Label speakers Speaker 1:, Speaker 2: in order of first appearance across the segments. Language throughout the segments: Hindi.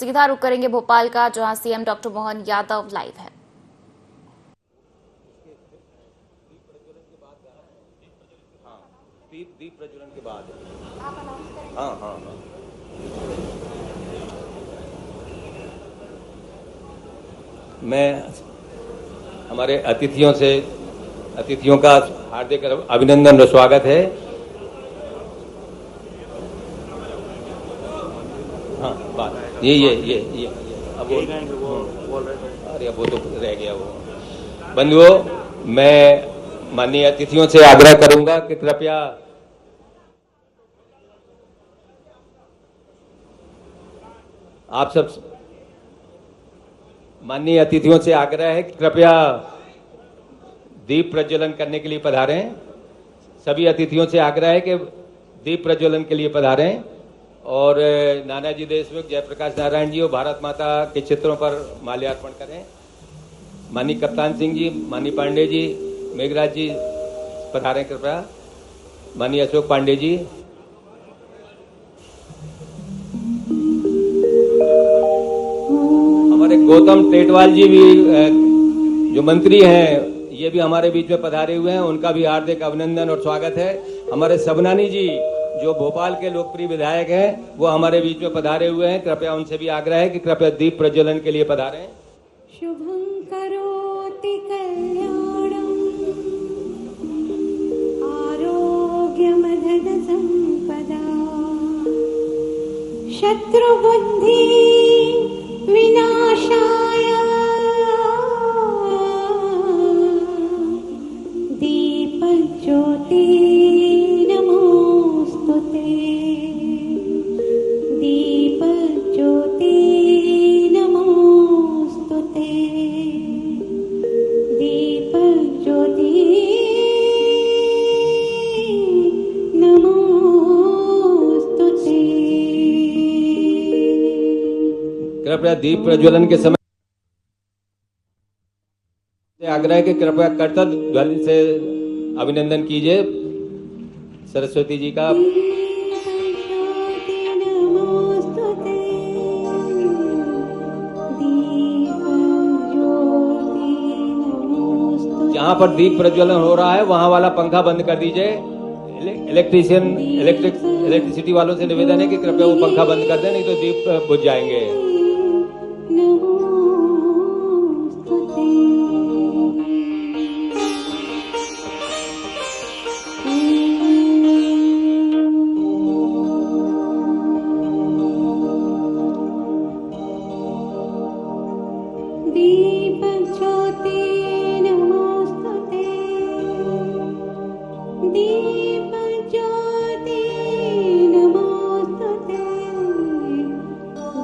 Speaker 1: सीधा रुख करेंगे भोपाल का, जहां CM doctor Mohan Yadav live है।
Speaker 2: दीप प्रज्वलन के बाद हाँ हाँ हाँ। मैं हमारे अतिथियों का हार्दिक अभिनंदन और स्वागत है। हाँ बात ये अब वो अरे वो तो रह गया वो। बंधुओं, मैं माननीय अतिथियों से आग्रह करूंगा कि कृपया आप सब माननीय अतिथियों से आग्रह है कि कृपया दीप प्रज्वलन करने के लिए पधारें। सभी अतिथियों से आग्रह है कि दीप प्रज्वलन के लिए पधारें और नानाजी देशमुख, जयप्रकाश नारायण जी और भारत माता के चित्रों पर माल्यार्पण करें। माननीय कप्तान सिंह जी, माननीय पांडे जी, मेघराज जी पधारें कृपया। माननीय अशोक पांडे जी, हमारे गौतम टेटवाल जी भी जो मंत्री हैं, ये भी हमारे बीच में पधारे हुए हैं। उनका भी हार्दिक अभिनंदन और स्वागत है। हमारे सबनानी जी जो भोपाल के लोकप्रिय विधायक हैं, वो हमारे बीच में पधारे हुए हैं। कृपया उनसे भी आग्रह है कि कृपया दीप प्रज्वलन के लिए पधारें।
Speaker 3: शुभं करोति कल्याणं आरोग्यमधन संपदा शत्रुबुद्धि विनाशाय दीपज्योति नमोस्तुते दीपज्योति नमोस्तुते दीपज्योति नमोस्तुते।
Speaker 2: कृपया दीप प्रज्वलन के समय आग्रह है कि कृपया कर्तव्य ध्वनि से अभिनंदन कीजिए सरस्वती जी का।
Speaker 3: दीपज्योति नमोस्तुते दीपज्योति नमोस्तुते।
Speaker 2: जहां पर दीप प्रज्वलन हो रहा है वहां वाला पंखा बंद कर दीजिए। इलेक्ट्रिसिटी वालों से निवेदन है कि कृपया वो पंखा बंद कर दें, नहीं तो दीप बुझ जाएंगे।
Speaker 3: नमोस्तुते। दीपज्योति नमोस्तुते दीपज्योति नमोस्तुते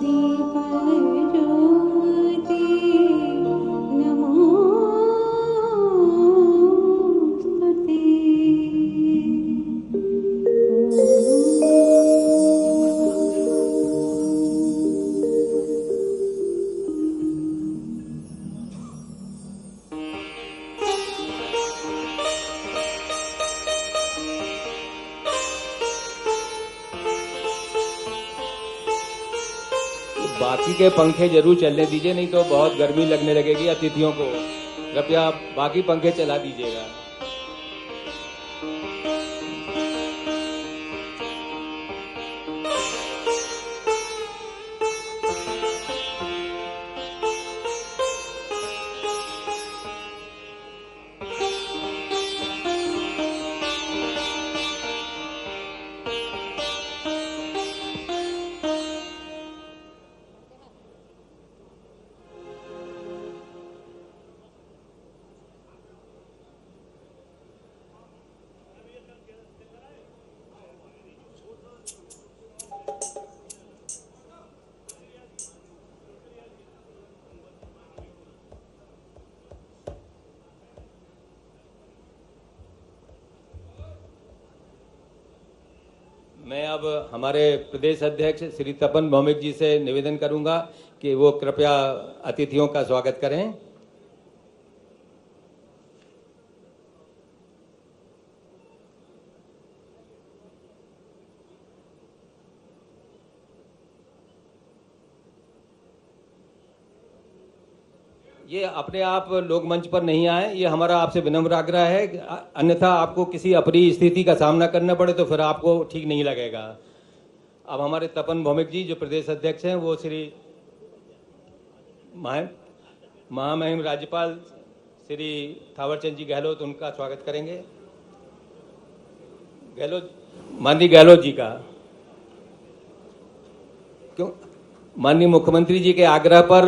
Speaker 3: दीपज्योति
Speaker 2: बाकी के पंखे जरूर चलने दीजिए, नहीं तो बहुत गर्मी लगने लगेगी अतिथियों को। कृपया बाकी पंखे चला दीजिएगा। मैं अब हमारे प्रदेश अध्यक्ष श्री तपन भौमिक जी से निवेदन करूंगा कि वो कृपया अतिथियों का स्वागत करें। ये अपने आप लोक मंच पर नहीं आए, ये हमारा आपसे विनम्र आग्रह है, अन्यथा आपको किसी अप्रिय स्थिति का सामना करना पड़े तो फिर आपको ठीक नहीं लगेगा। अब हमारे तपन भौमिक जी जो प्रदेश अध्यक्ष हैं वो श्री महामहिम राज्यपाल श्री थावरचंद जी गहलोत उनका स्वागत करेंगे। माननीय गहलोत जी का क्यों माननीय मुख्यमंत्री जी के आग्रह पर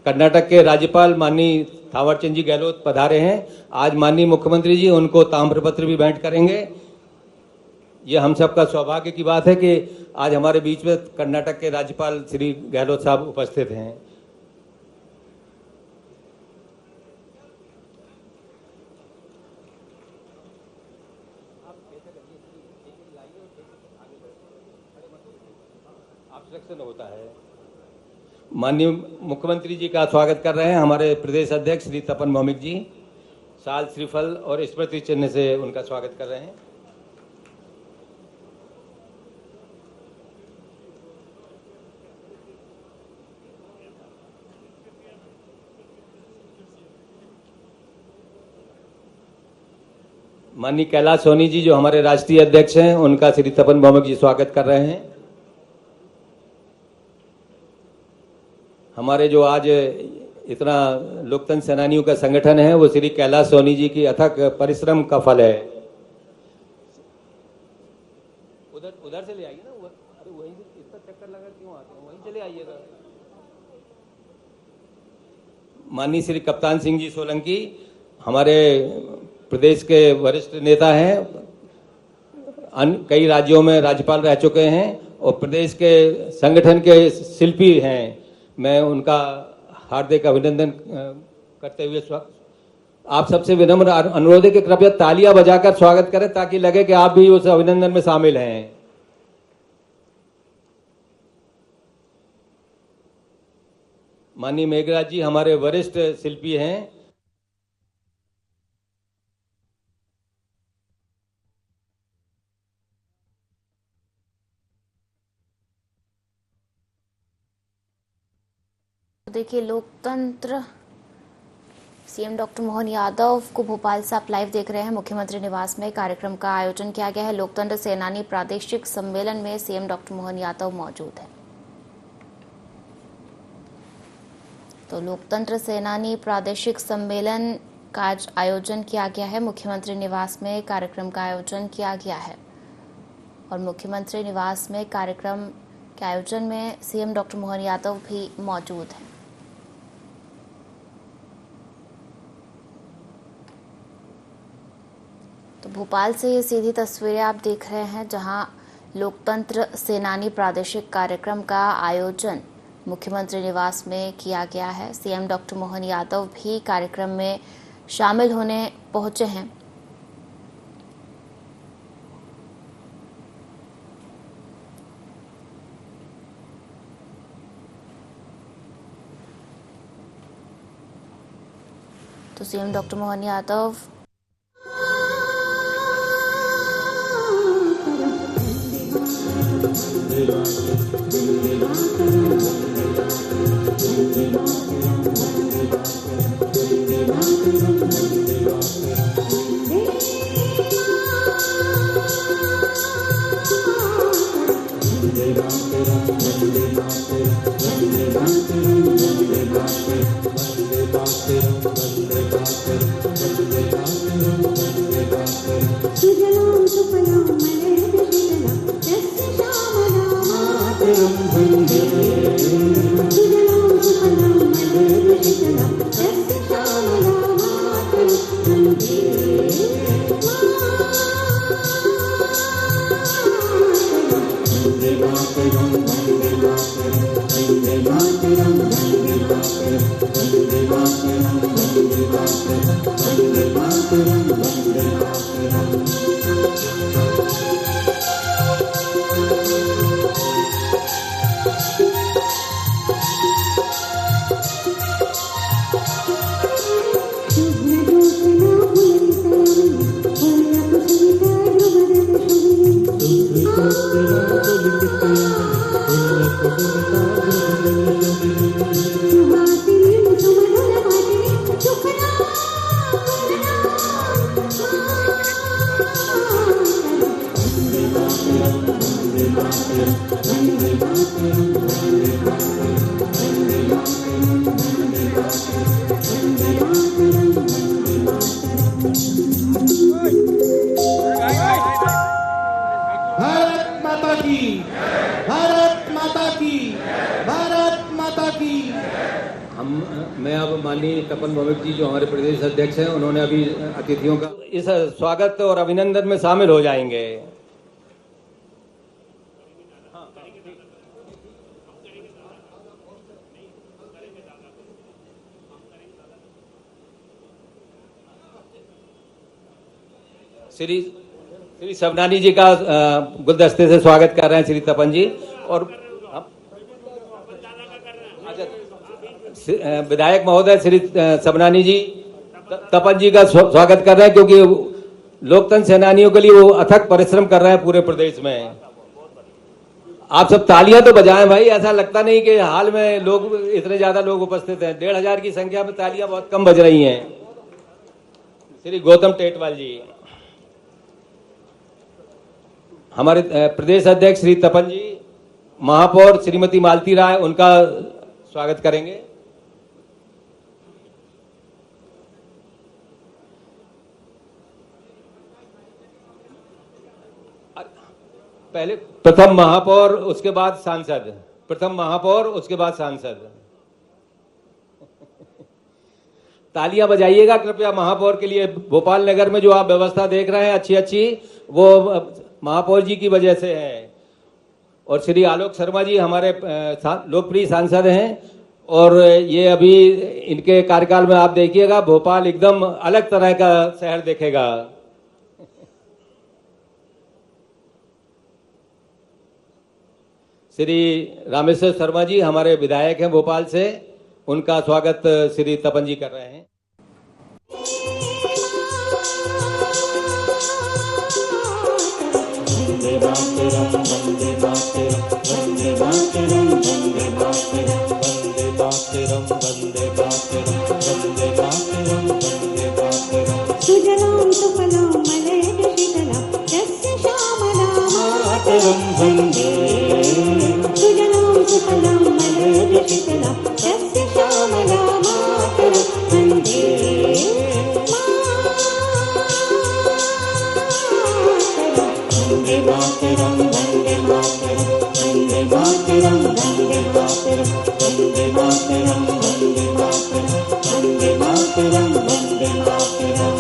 Speaker 2: कर्नाटक के राज्यपाल माननीय थावरचंद जी गहलोत पधारे हैं। आज माननीय मुख्यमंत्री जी उनको ताम्रपत्र भी भेंट करेंगे। ये हम सबका सौभाग्य की बात है कि आज हमारे बीच में कर्नाटक के राज्यपाल श्री गहलोत साहब उपस्थित हैं। होता है। माननीय मुख्यमंत्री जी का स्वागत कर रहे हैं हमारे प्रदेश अध्यक्ष श्री तपन भौमिक जी। साल श्रीफल और स्मृति चिन्ह से उनका स्वागत कर रहे हैं। माननीय कैलाश सोनी जी जो हमारे राष्ट्रीय अध्यक्ष हैं उनका श्री तपन भौमिक जी स्वागत कर रहे हैं। हमारे जो आज इतना लोकतंत्र सेनानियों का संगठन है वो श्री कैलाश सोनी जी की अथक परिश्रम का फल है। उधर से ले आइए ना, अरे वहीं से इतना चक्कर लगा क्यों आते हैं, वहीं चले आइएगा। माननीय श्री कप्तान सिंह जी सोलंकी हमारे प्रदेश के वरिष्ठ नेता हैं, कई राज्यों में राज्यपाल रह चुके हैं और प्रदेश के संगठन के शिल्पी हैं। मैं उनका हार्दिक अभिनंदन करते हुए आप सबसे विनम्र अनुरोध है कि कृपया तालियां बजाकर स्वागत करें ताकि लगे कि आप भी उस अभिनंदन में शामिल हैं। माननीय मेघराज जी हमारे वरिष्ठ शिल्पी हैं।
Speaker 1: देखिए, लोकतंत्र सीएम डॉक्टर मोहन यादव को भोपाल से आप लाइव देख रहे हैं। मुख्यमंत्री निवास में कार्यक्रम का आयोजन किया गया है। लोकतंत्र सेनानी प्रादेशिक सम्मेलन में सीएम डॉक्टर मोहन यादव मौजूद हैं। तो लोकतंत्र सेनानी प्रादेशिक सम्मेलन का आयोजन किया गया है। मुख्यमंत्री निवास में कार्यक्रम का आयोजन किया गया है और मुख्यमंत्री निवास में कार्यक्रम के आयोजन में सीएम डॉक्टर मोहन यादव भी मौजूद हैं। तो भोपाल से ये सीधी तस्वीरें आप देख रहे हैं जहां लोकतंत्र सेनानी प्रादेशिक कार्यक्रम का आयोजन मुख्यमंत्री निवास में किया गया है। सीएम डॉक्टर मोहन यादव भी कार्यक्रम में शामिल होने पहुंचे हैं। तो सीएम डॉक्टर मोहन यादव
Speaker 3: सुहासिनी सुमधुर
Speaker 2: मैं अब माननीय तपन भौमिक जी जो हमारे प्रदेश अध्यक्ष हैं, उन्होंने अभी अतिथियों का इस स्वागत और अभिनंदन में शामिल हो जाएंगे। श्री सबनानी जी का गुलदस्ते से स्वागत कर रहे हैं श्री तपन जी। और विधायक महोदय श्री सबनानी जी तपन जी का स्वागत कर रहे हैं, क्योंकि लोकतंत्र सेनानियों के लिए वो अथक परिश्रम कर रहे हैं पूरे प्रदेश में। आप सब तालियां तो बजाएं भाई, ऐसा लगता नहीं कि हाल में लोग इतने ज्यादा लोग उपस्थित हैं। 1,500 की संख्या में तालियां बहुत कम बज रही हैं। श्री गौतम टेटवाल जी, हमारे प्रदेश अध्यक्ष श्री तपन जी, महापौर श्रीमती मालती राय, उनका स्वागत करेंगे। पहले प्रथम महापौर, उसके बाद सांसद। प्रथम महापौर, उसके बाद सांसद। तालियां बजाइएगा कृपया महापौर के लिए। भोपाल नगर में जो आप व्यवस्था देख रहे हैं अच्छी अच्छी, वो महापौर जी की वजह से है। और श्री आलोक शर्मा जी हमारे लोकप्रिय सांसद हैं, और ये अभी इनके कार्यकाल में आप देखिएगा भोपाल एकदम अलग तरह का शहर दिखेगा। श्री रामेश्वर शर्मा जी हमारे विधायक हैं भोपाल से, उनका स्वागत श्री तपन जी कर रहे हैं।
Speaker 3: वंदे मातरम, वंदे मातरम, वंदे मातरम, वंदे मातरम, वंदे मातरम, वंदे मातरम, वंदे मातरम, वंदे मातरम। सुजलां सुफलां मलयजशीतलां यस्य श्यामलां मातरं वन्दे। सुजलां सुफलां मलयजशीतलां यस्य श्यामलां मातरं वन्दे। वंदे मातरम, वंदे मातरम, वंदे मातरम, वंदे मातरम, वंदे मातरम, वंदे मातरम, वंदे मातरम, वंदे मातरम।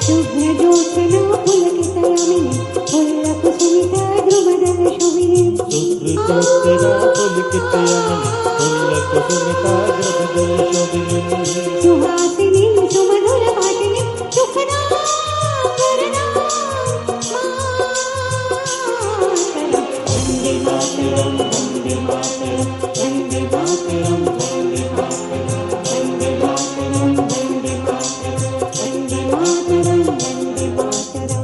Speaker 3: शुभ्रज्योत्स्ना पुलकितयामिनी पुल्लकुसुमिता ध्रुवदर्शोभिनी। शुभ्रज्योत्स्ना पुलकितयामिनी पुल्लकुसुमिता ध्रुवदर्शोभिनी। सुहासिनी सुमधुरभाषिनी सुखदां वरदां मातरं। वन्दे मातरं, वन्दे मातरं, वन्दे मातरं, वन्दे मातरं, वन्दे मातरं, वन्दे मातरं, वन्दे मातरं, वन्दे मातरं।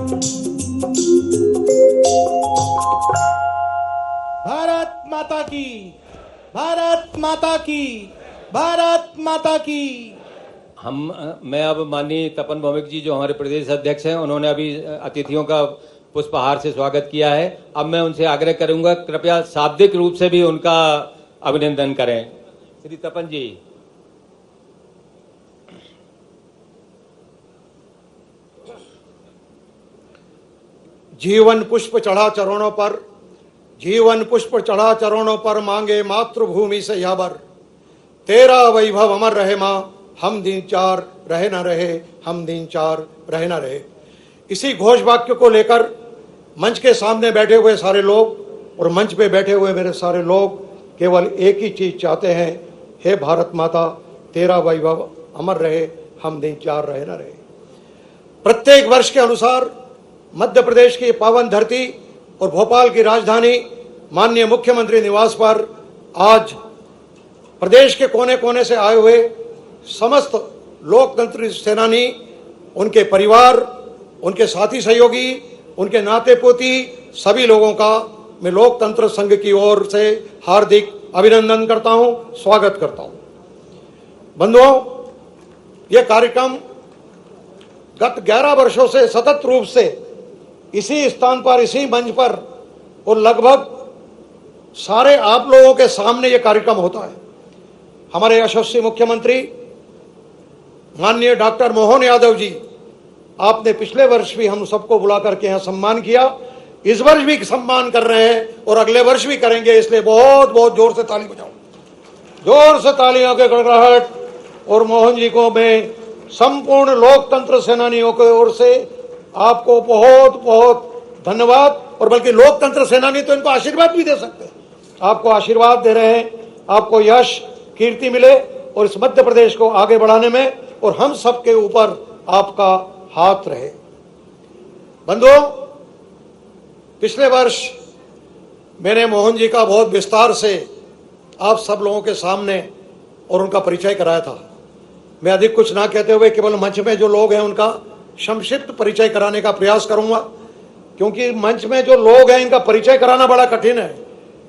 Speaker 4: भारत माता की, भारत माता की, भारत माता की।
Speaker 2: मैं अब माननीय तपन भौमिक जी जो हमारे प्रदेश अध्यक्ष हैं, उन्होंने अभी अतिथियों का पुष्पहार से स्वागत किया है। अब मैं उनसे आग्रह करूंगा कृपया शाब्दिक रूप से भी उनका अभिनंदन करें। श्री तपन जी।
Speaker 4: जीवन पुष्प चढ़ा चरणों पर, जीवन पुष्प चढ़ा चरणों पर, मांगे मातृभूमि से यह वर। तेरा वैभव अमर रहे माँ, हम दिन चार रहे न रहे, हम दिन चार रहे न रहे। इसी घोष वाक्य को लेकर मंच के सामने बैठे हुए सारे लोग और मंच पे बैठे हुए मेरे सारे लोग केवल एक ही चीज चाहते हैं, हे भारत माता तेरा वैभव अमर रहे, हम दिन चार रहे न रहे। प्रत्येक वर्ष के अनुसार मध्य प्रदेश की पावन धरती और भोपाल की राजधानी माननीय मुख्यमंत्री निवास पर आज प्रदेश के कोने कोने से आए हुए समस्त लोकतंत्र सेनानी, उनके परिवार, उनके साथी सहयोगी, उनके नाते पोती सभी लोगों का मैं लोकतंत्र संघ की ओर से हार्दिक अभिनंदन करता हूं, स्वागत करता हूं। बंधुओं, यह कार्यक्रम गत 11 वर्षों से सतत रूप से इसी स्थान पर, इसी मंच पर और लगभग सारे आप लोगों के सामने यह कार्यक्रम होता है। हमारे यशस्वी मुख्यमंत्री माननीय डॉक्टर मोहन यादव जी आपने पिछले वर्ष भी हम सबको बुला करके यहाँ सम्मान किया, इस वर्ष भी सम्मान कर रहे हैं और अगले वर्ष भी करेंगे। इसलिए बहुत बहुत जोर से ताली बजाओ, जोर से तालियों के गड़गड़ाहट। और मोहन जी को मैं संपूर्ण लोकतंत्र सेनानियों की ओर से आपको बहुत बहुत धन्यवाद, और बल्कि लोकतंत्र सेनानी तो इनको आशीर्वाद भी दे सकते हैं, आपको आशीर्वाद दे रहे हैं। आपको यश कीर्ति मिले और इस मध्य प्रदेश को आगे बढ़ाने में और हम सबके ऊपर आपका हाथ रहे। बंधुओं, पिछले वर्ष मैंने मोहन जी का बहुत विस्तार से आप सब लोगों के सामने और उनका परिचय कराया था। मैं अधिक कुछ ना कहते हुए केवल मंच में जो लोग हैं उनका संक्षिप्त परिचय कराने का प्रयास करूंगा, क्योंकि मंच में जो लोग हैं इनका परिचय कराना बड़ा कठिन है,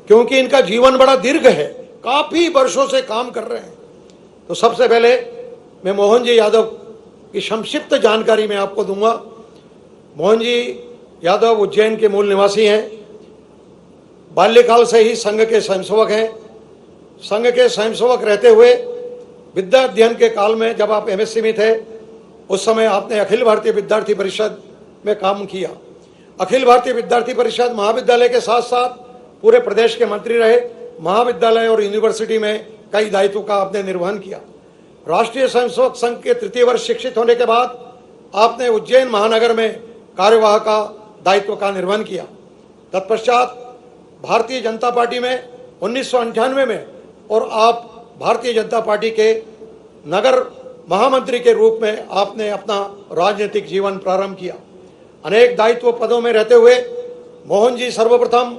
Speaker 4: क्योंकि इनका जीवन बड़ा दीर्घ है, काफी वर्षों से काम कर रहे हैं। तो सबसे पहले मैं मोहन जी यादव की संक्षिप्त जानकारी मैं आपको दूंगा। मोहन जी यादव उज्जैन के मूल निवासी हैं, बाल्यकाल से ही संघ के स्वयंसेवक हैं। संघ के स्वयंसेवक रहते हुए विद्या अध्ययन के काल में जब आप एमएससी में थे, उस समय आपने अखिल भारतीय विद्यार्थी परिषद में काम किया। अखिल भारतीय विद्यार्थी परिषद महाविद्यालय के साथ साथ पूरे प्रदेश के मंत्री रहे। महाविद्यालय और यूनिवर्सिटी में कई दायित्वों का आपने निर्वहन किया। राष्ट्रीय स्वयंसेवक संघ के तृतीय वर्ष शिक्षित होने के बाद आपने उज्जैन महानगर में कार्यवाह का दायित्व का निर्वहन किया। तत्पश्चात भारतीय जनता पार्टी में 1998 में और आप भारतीय जनता पार्टी के नगर महामंत्री के रूप में आपने अपना राजनीतिक जीवन प्रारंभ किया। अनेक दायित्व पदों में रहते हुए मोहन जी सर्वप्रथम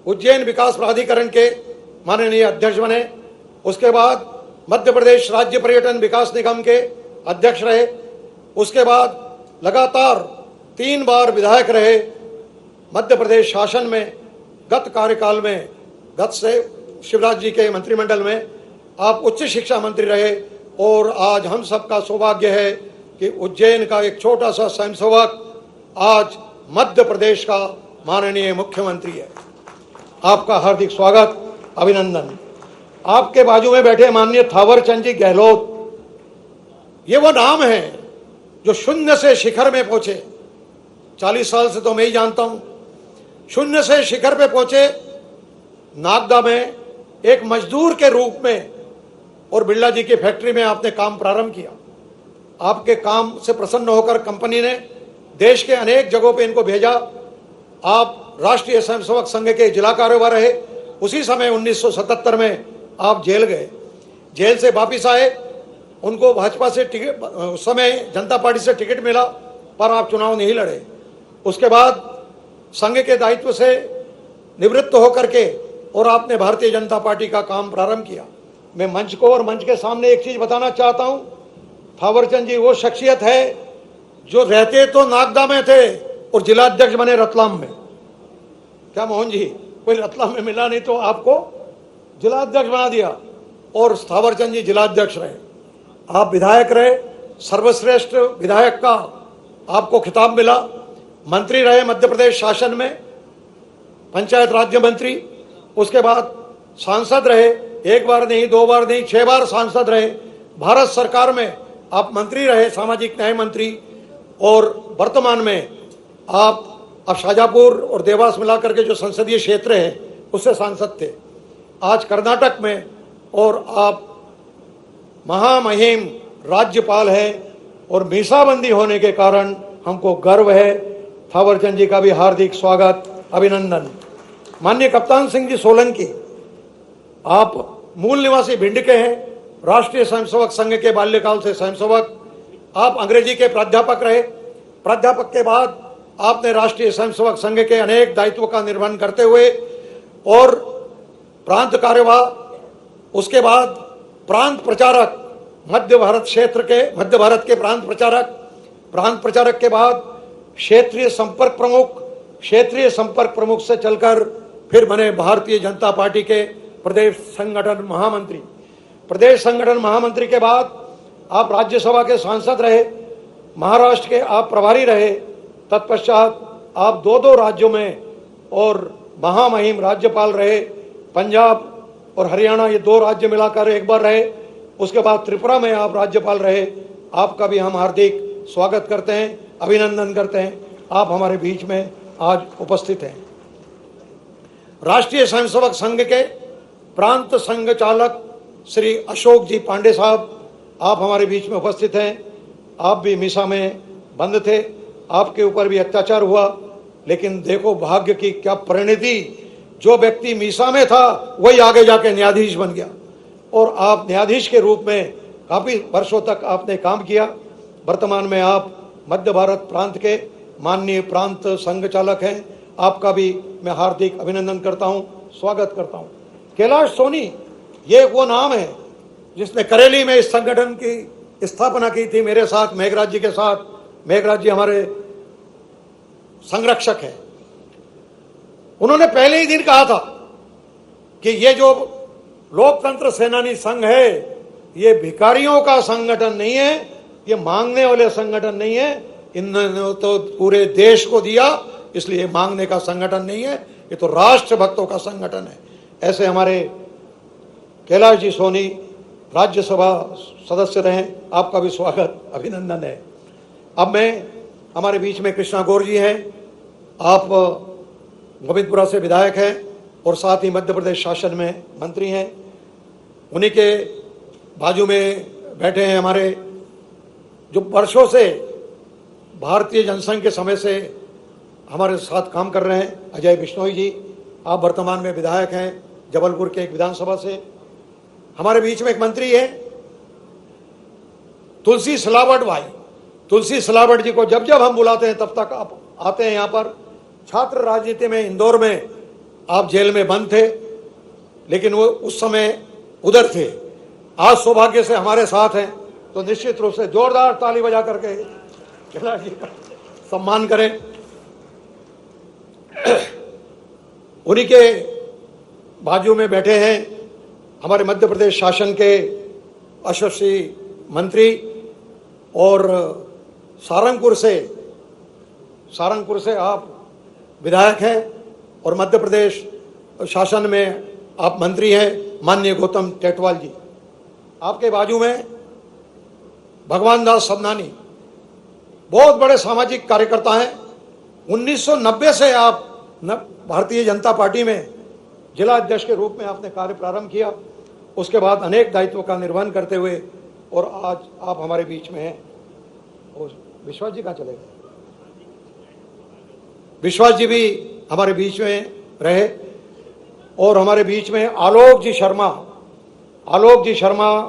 Speaker 4: उज्जैन विकास प्राधिकरण के माननीय अध्यक्ष बने। उसके बाद मध्य प्रदेश राज्य पर्यटन विकास निगम के अध्यक्ष रहे। उसके बाद लगातार 3 बार विधायक रहे। मध्य प्रदेश शासन में गत कार्यकाल में, गत से शिवराज जी के मंत्रिमंडल में आप उच्च शिक्षा मंत्री रहे। और आज हम सबका सौभाग्य है कि उज्जैन का एक छोटा सा स्वयंसेवक आज मध्य प्रदेश का माननीय मुख्यमंत्री है। आपका हार्दिक स्वागत, अभिनंदन। आपके बाजू में बैठे माननीय थावर चंद जी गहलोत, ये वो नाम है जो शून्य से शिखर में पहुंचे। 40 साल से तो मैं ही जानता हूं। शून्य से शिखर पे पहुंचे, नागदा में एक मजदूर के रूप में, और बिरला जी की फैक्ट्री में आपने काम प्रारंभ किया। आपके काम से प्रसन्न होकर कंपनी ने देश के अनेक जगहों पे इनको भेजा। आप राष्ट्रीय स्वयंसेवक संघ के जिला कार्यवाह रहे। उसी समय 1977 में आप जेल गए। जेल से वापिस आए, उनको भाजपा से टिकट, उस समय जनता पार्टी से टिकट मिला, पर आप चुनाव नहीं लड़े। उसके बाद संघ के दायित्व से निवृत्त होकर के और आपने भारतीय जनता पार्टी का काम प्रारंभ किया। मैं मंच को और मंच के सामने एक चीज बताना चाहता हूं, थावरचंद जी वो शख्सियत है जो रहते तो नागदा में थे और जिलाध्यक्ष बने रतलाम में। क्या मोहन जी, कोई रतलाम में मिला नहीं तो आपको जिलाध्यक्ष बना दिया, और थावरचंद जी जिलाध्यक्ष रहे। आप विधायक रहे, सर्वश्रेष्ठ विधायक का आपको खिताब मिला। मंत्री रहे मध्य प्रदेश शासन में, पंचायत राज्य मंत्री। उसके बाद सांसद रहे, 1 बार नहीं, 2 बार नहीं, 6 बार सांसद रहे। भारत सरकार में आप मंत्री रहे, सामाजिक न्याय मंत्री। और वर्तमान में आप अब शाजापुर और देवास मिलाकर के जो संसदीय क्षेत्र है उससे सांसद थे। आज कर्नाटक में, और आप महामहिम राज्यपाल हैं, और मीसाबंदी होने के कारण हमको गर्व है। थावरचंद जी का भी हार्दिक स्वागत, अभिनंदन। माननीय कप्तान सिंह जी सोलंकी, आप मूल निवासी भिंड के हैं, राष्ट्रीय स्वयंसेवक संघ के बाल्यकाल से स्वयंसेवक। आप अंग्रेजी के प्राध्यापक रहे। प्राध्यापक के बाद आपने राष्ट्रीय स्वयंसेवक संघ के अनेक दायित्वों का निर्वहन करते हुए और प्रांत कार्यवाह, उसके बाद प्रांत प्रचारक, मध्य भारत क्षेत्र के, मध्य भारत के प्रांत प्रचारक के बाद क्षेत्रीय संपर्क प्रमुख, क्षेत्रीय संपर्क प्रमुख से चलकर फिर बने भारतीय जनता पार्टी के प्रदेश संगठन महामंत्री। प्रदेश संगठन महामंत्री के बाद आप राज्यसभा के सांसद रहे, महाराष्ट्र के आप प्रभारी रहे। तत्पश्चात आप 2 राज्यों में और महामहिम राज्यपाल रहे। पंजाब और हरियाणा, ये 2 राज्य मिलाकर 1 बार रहे। उसके बाद त्रिपुरा में आप राज्यपाल रहे। आपका भी हम हार्दिक स्वागत करते हैं, अभिनंदन करते हैं। आप हमारे बीच में आज उपस्थित हैं। राष्ट्रीय स्वयंसेवक संघ के प्रांत संघ चालक श्री अशोक जी पांडे साहब, आप हमारे बीच में उपस्थित हैं। आप भी मीसा में बंद थे, आपके ऊपर भी अत्याचार हुआ, लेकिन देखो भाग्य की क्या परिणति, जो व्यक्ति मीसा में था वही आगे जाके न्यायाधीश बन गया और आप न्यायाधीश के रूप में काफी वर्षों तक आपने काम किया। वर्तमान में आप मध्य भारत प्रांत के माननीय प्रांत संघ चालक हैं। आपका भी मैं हार्दिक अभिनंदन करता हूं, स्वागत करता हूं। कैलाश सोनी ये वो नाम है जिसने करेली में इस संगठन की स्थापना की थी मेरे साथ, मेघराज जी के साथ। मेघराज जी हमारे संरक्षक हैं। उन्होंने पहले ही दिन कहा था कि ये जो लोकतंत्र सेनानी संघ है ये भिखारियों का संगठन नहीं है, ये मांगने वाले संगठन नहीं है। इन्होंने तो पूरे देश को दिया, इसलिए मांगने का संगठन नहीं है, ये तो राष्ट्र भक्तों का संगठन है। ऐसे हमारे कैलाश जी सोनी राज्यसभा सदस्य रहे, आपका भी स्वागत अभिनंदन है। अब हमारे बीच में कृष्णा गौर जी हैं। आप गोविंदपुरा से विधायक हैं और साथ ही मध्य प्रदेश शासन में मंत्री हैं। उन्हीं के बाजू में बैठे हैं हमारे जो वर्षों से भारतीय जनसंघ के समय से हमारे साथ काम कर रहे हैं, अजय बिश्नोई जी। आप वर्तमान में विधायक हैं जबलपुर के एक विधानसभा से। हमारे बीच में एक मंत्री है तुलसी सिलावट भाई। तुलसी सिलावट जी को जब जब हम बुलाते हैं तब तक आप आते हैं यहाँ पर। छात्र राजनीति में इंदौर में आप जेल में बंद थे, लेकिन वो उस समय उधर थे। आज सौभाग्य से हमारे साथ हैं, तो निश्चित रूप से जोरदार ताली बजा करके कैलाश जी का सम्मान करें। उन्हीं के बाजू में बैठे हैं हमारे मध्य प्रदेश शासन के यशस्वी मंत्री और सारंगपुर से आप विधायक हैं और मध्य प्रदेश शासन में आप मंत्री हैं, माननीय गौतम टेटवाल जी। आपके बाजू में भगवान दास सबनानी, बहुत बड़े सामाजिक कार्यकर्ता हैं। 1990 से आप भारतीय जनता पार्टी में जिला अध्यक्ष के रूप में आपने कार्य प्रारंभ किया, उसके बाद अनेक दायित्वों का निर्वहन करते हुए और आज आप हमारे बीच में हैं। और विश्वास जी कहाँ चले गए? विश्वास जी भी हमारे बीच में रहे। और हमारे बीच में आलोक जी शर्मा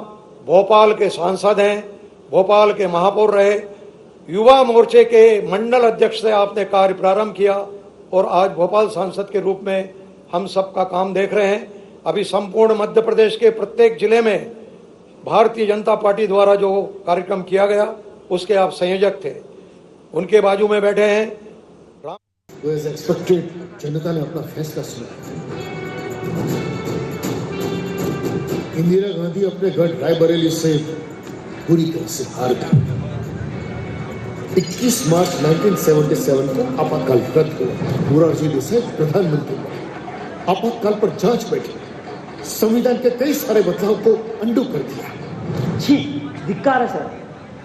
Speaker 4: भोपाल के सांसद हैं, भोपाल के महापौर रहे, युवा मोर्चे के मंडल अध्यक्ष से आपने कार्य प्रारंभ किया और आज भोपाल सांसद के रूप में हम सबका काम देख रहे हैं। अभी संपूर्ण मध्य प्रदेश के प्रत्येक जिले में भारतीय जनता पार्टी द्वारा जो कार्यक्रम किया गया उसके आप संयोजक थे। उनके बाजू में बैठे हैं
Speaker 5: एज एक्सपेक्टेड जनता ने अपना फैसला सुना। इंदिरा गांधी अपने गढ़ रायबरेली से पूरी तरह से हार गई। 21 मार्च 1977 को आपातकाल रद्द हुआ। मोरारजी देसाई प्रधानमंत्री बने। आपातकाल पर जांच बैठी, संविधान के कई सारे बदलाव को अंडू कर दिया।
Speaker 6: छी, धिक्कार है सर,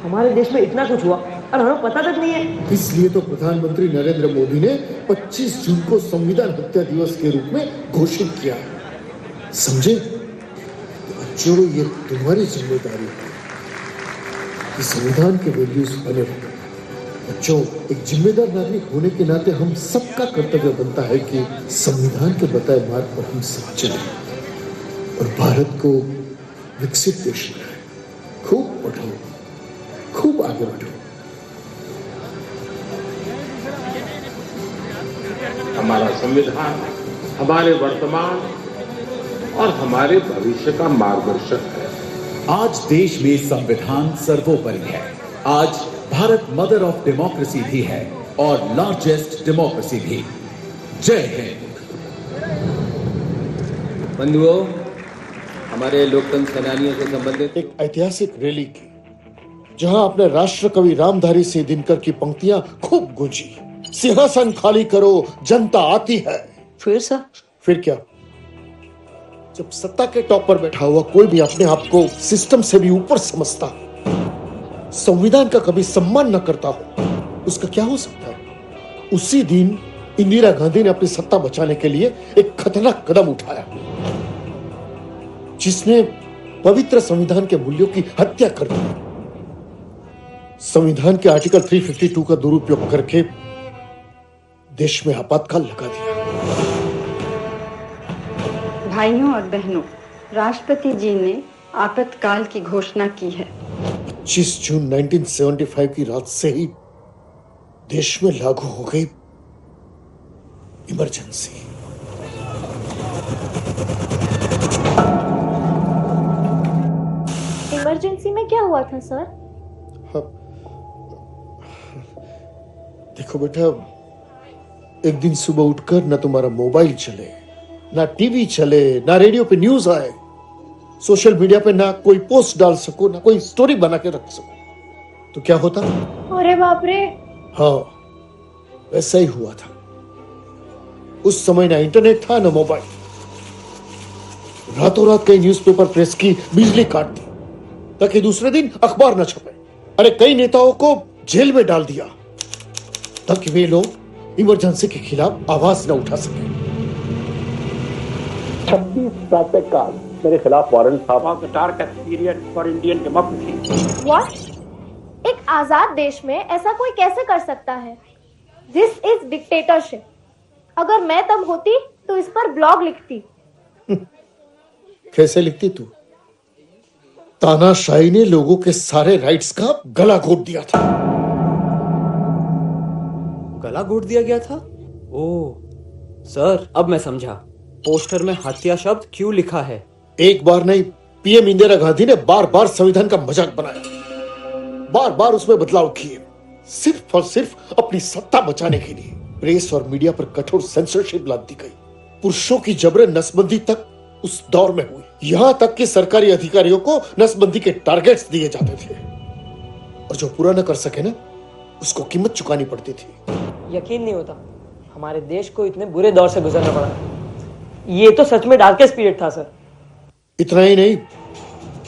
Speaker 6: हमारे देश में इतना कुछ हुआ और हमें पता तक नहीं है।
Speaker 5: इसलिए तो प्रधानमंत्री नरेंद्र मोदी ने 25 जून को संविधान हत्या दिवस के रूप में घोषित किया। समझे? चलो, ये तुम्हारी जिम्मेदारी है कि संविधान के वैल्यूज बने रहे। बच्चों, एक जिम्मेदार नागरिक होने के नाते हम सबका कर्तव्य बनता है कि संविधान के बताए मार्ग पर हम सब चलें और भारत को विकसित देश बनाएं। खूब पढ़ो, खूब आगे बढ़ो।
Speaker 7: हमारा संविधान हमारे वर्तमान और हमारे भविष्य का मार्गदर्शक है।
Speaker 8: आज देश में संविधान सर्वोपरि है। आज भारत मदर ऑफ डेमोक्रेसी भी है और लार्जेस्ट डेमोक्रेसी भी। जय हिंद।
Speaker 2: बंधुओं, हमारे लोकतंत्र सेनानियों से संबंधित
Speaker 5: एक ऐतिहासिक रैली की जहां अपने राष्ट्र कवि रामधारी सिंह दिनकर की पंक्तियां खूब गूंजी। सिंहासन खाली करो, जनता आती है। फिर क्या? जब सत्ता के टॉप पर बैठा हुआ कोई भी अपने आप को सिस्टम से भी ऊपर समझता संविधान का कभी सम्मान न करता हो, उसका क्या हो सकता है? उसी दिन इंदिरा गांधी ने अपनी सत्ता बचाने के लिए एक खतरनाक कदम उठाया, जिसने पवित्र संविधान के मूल्यों की हत्या कर दी। संविधान के आर्टिकल 352 का दुरुपयोग करके देश में आपातकाल लगा दिया।
Speaker 9: भाइयों और बहनों, राष्ट्रपति जी ने आपातकाल की घोषणा की है।
Speaker 5: 25 जून 1975 की रात से ही देश में लागू हो गई इमरजेंसी।
Speaker 10: इमरजेंसी में क्या हुआ था सर?
Speaker 5: देखो बेटा, एक दिन सुबह उठकर ना तुम्हारा मोबाइल चले, ना टीवी चले, ना रेडियो पे न्यूज आए, सोशल मीडिया पे ना कोई पोस्ट डाल सको, ना कोई स्टोरी बना के रख सको, तो क्या होता?
Speaker 10: अरे बाप रे।
Speaker 5: हाँ, वैसा ही हुआ था। उस समय ना इंटरनेट था ना मोबाइल। रातों रात कई न्यूज़पेपर प्रेस की बिजली काट दी ताकि दूसरे दिन अखबार न छपे। अरे कई नेताओं को जेल में डाल दिया ताकि वे लोग इमरजेंसी के खिलाफ आवाज न उठा सके।
Speaker 11: 26 प्रातःकाल मेरे खिलाफ वारंट था। Darkest period for Indian democracy.
Speaker 10: What? एक आजाद देश में ऐसा कोई कैसे कर सकता है? This is dictatorship. अगर मैं तब होती तो इस पर ब्लॉग लिखती।
Speaker 5: कैसे लिखती तू? तानाशाही ने लोगों के सारे राइट्स का गला घोट दिया था।
Speaker 12: गला घोट दिया गया था? ओह सर, अब मैं समझा पोस्टर में हत्या शब्द क्यों लिखा है।
Speaker 5: एक बार नहीं, पीएम इंदिरा गांधी ने बार बार संविधान का मजाक बनाया, बार बार उसमें बदलाव किए, सिर्फ और सिर्फ अपनी सत्ता बचाने के लिए। प्रेस और मीडिया पर कठोर सेंसरशिप लाद दी गई। पुरुषों की जबरन नसबंदी तक उस दौर में हुई। यहां तक कि सरकारी अधिकारियों को नसबंदी के टारगेट्स दिए जाते थे और जो पूरा न कर सके ना, उसको कीमत चुकानी पड़ती थी।
Speaker 6: यकीन नहीं होता हमारे देश को इतने बुरे दौर से गुजरना पड़ा। ये तो सच में डार्केस्ट पीरियड था सर।
Speaker 5: इतना ही नहीं,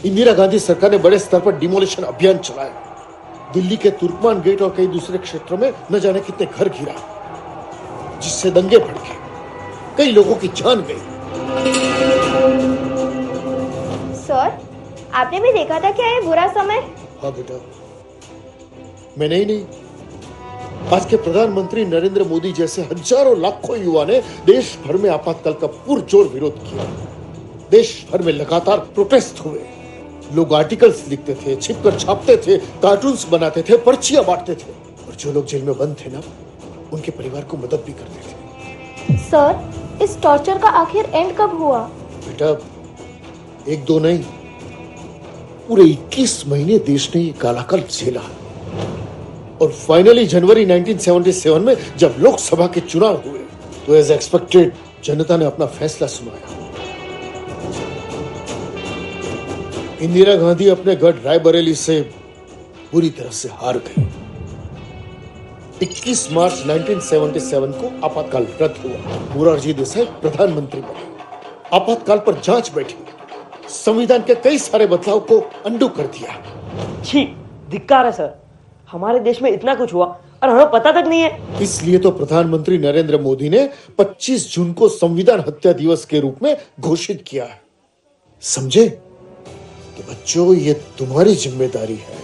Speaker 5: इंदिरा गांधी सरकार ने बड़े स्तर पर डिमोलिशन अभियान चलाया। दिल्ली के तुर्कमान गेट और कई दूसरे क्षेत्रों में न जाने कितने घर गिरा, जिससे दंगे भड़के, कई लोगों की जान गई।
Speaker 10: सर, आपने भी देखा था क्या ये बुरा समय?
Speaker 5: हाँ बेटा, मैंने ही नहीं, आज के प्रधानमंत्री नरेंद्र मोदी जैसे हजारों लाखों युवा ने देश भर में आपातकाल का पुरजोर विरोध किया। देश भर में लगातार प्रोटेस्ट हुए। लोग आर्टिकल्स लिखते थे, छिपकर छापते थे, कार्टून्स बनाते थे, पर्चियां बांटते थे, और जो लोग जेल में बंद थे ना, उनके परिवार को मदद भी करते थे।
Speaker 10: सर, इस टॉर्चर का आखिर एंड कब हुआ?
Speaker 5: बेटा, एक दो नहीं, पूरे 21 महीने देश ने ये कालाकाल झेला। और फाइनली जनवरी 1977 में जब लोकसभा के चुनाव हुए तो एज एक्सपेक्टेड जनता ने अपना फैसला सुनाया। इंदिरा गांधी अपने गढ़ रायबरेली से पूरी तरह से हार गई। 21 मार्च 1977 को आपातकाल रद्द हुआ। मोरारजी देसाई प्रधानमंत्री बने। आपातकाल पर जांच बैठी, संविधान के कई सारे बदलाव को अंडू कर दिया।
Speaker 6: छी, धिक्कार है सर, हमारे देश में इतना कुछ हुआ और हमें पता तक नहीं है।
Speaker 5: इसलिए तो प्रधानमंत्री नरेंद्र मोदी ने 25 जून को संविधान हत्या दिवस के रूप में घोषित किया है। समझे? तो बच्चों, ये तुम्हारी जिम्मेदारी है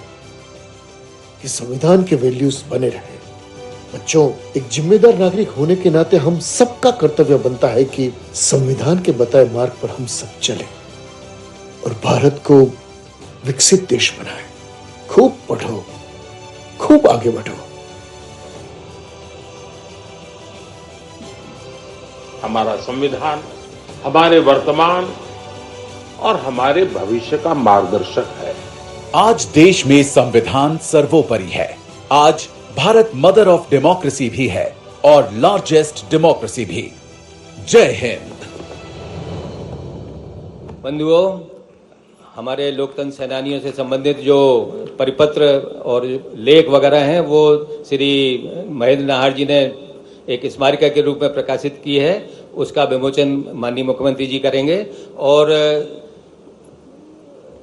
Speaker 5: कि संविधान के वैल्यूज बने रहे। बच्चों, एक जिम्मेदार नागरिक होने के नाते हम सबका कर्तव्य बनता है कि संविधान के बताए मार्ग पर हम सब चलें और भारत को विकसित देश बनाएं। खूब पढ़ो, खूब आगे बढ़ो।
Speaker 7: हमारा संविधान हमारे वर्तमान और हमारे भविष्य का मार्गदर्शक है।
Speaker 8: आज देश में संविधान सर्वोपरि है। आज भारत मदर ऑफ डेमोक्रेसी भी है और लार्जेस्ट डेमोक्रेसी भी। जय हिंद।
Speaker 2: बंधुओं, हमारे लोकतंत्र सेनानियों से संबंधित जो परिपत्र और लेख वगैरह हैं वो श्री महेंद्र नाहर जी ने एक स्मारिका के रूप में प्रकाशित की है। उसका विमोचन माननीय मुख्यमंत्री जी करेंगे और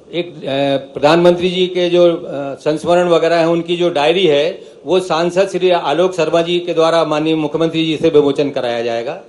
Speaker 2: एक प्रधानमंत्री जी के जो संस्मरण वगैरह है उनकी जो डायरी है वो सांसद श्री आलोक शर्मा जी के द्वारा माननीय मुख्यमंत्री जी से विमोचन कराया जाएगा।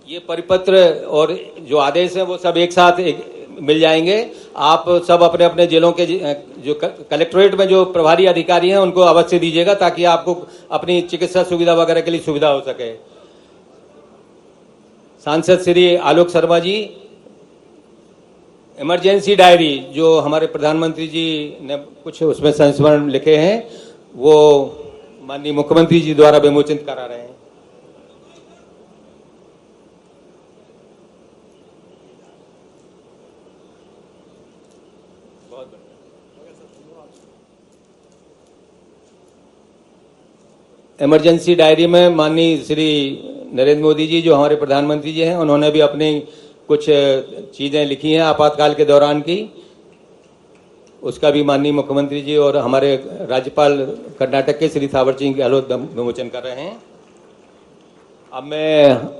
Speaker 2: ये परिपत्र और जो आदेश है वो सब एक साथ मिल जाएंगे। आप सब अपने अपने जिलों के जो कलेक्ट्रेट में जो प्रभारी अधिकारी हैं उनको अवश्य दीजिएगा ताकि आपको अपनी चिकित्सा सुविधा वगैरह के लिए सुविधा हो सके। सांसद श्री आलोक शर्मा जी, इमरजेंसी डायरी जो हमारे प्रधानमंत्री जी ने कुछ उसमें संस्मरण लिखे हैं वो माननीय मुख्यमंत्री जी द्वारा विमोचित करा रहे हैं। इमरजेंसी डायरी में माननीय श्री नरेंद्र मोदी जी जो हमारे प्रधानमंत्री जी हैं उन्होंने भी अपनी कुछ चीज़ें लिखी हैं आपातकाल के दौरान की, उसका भी माननीय मुख्यमंत्री जी और हमारे राज्यपाल कर्नाटक के श्री थावरचंद गहलोत विमोचन कर रहे हैं। अब मैं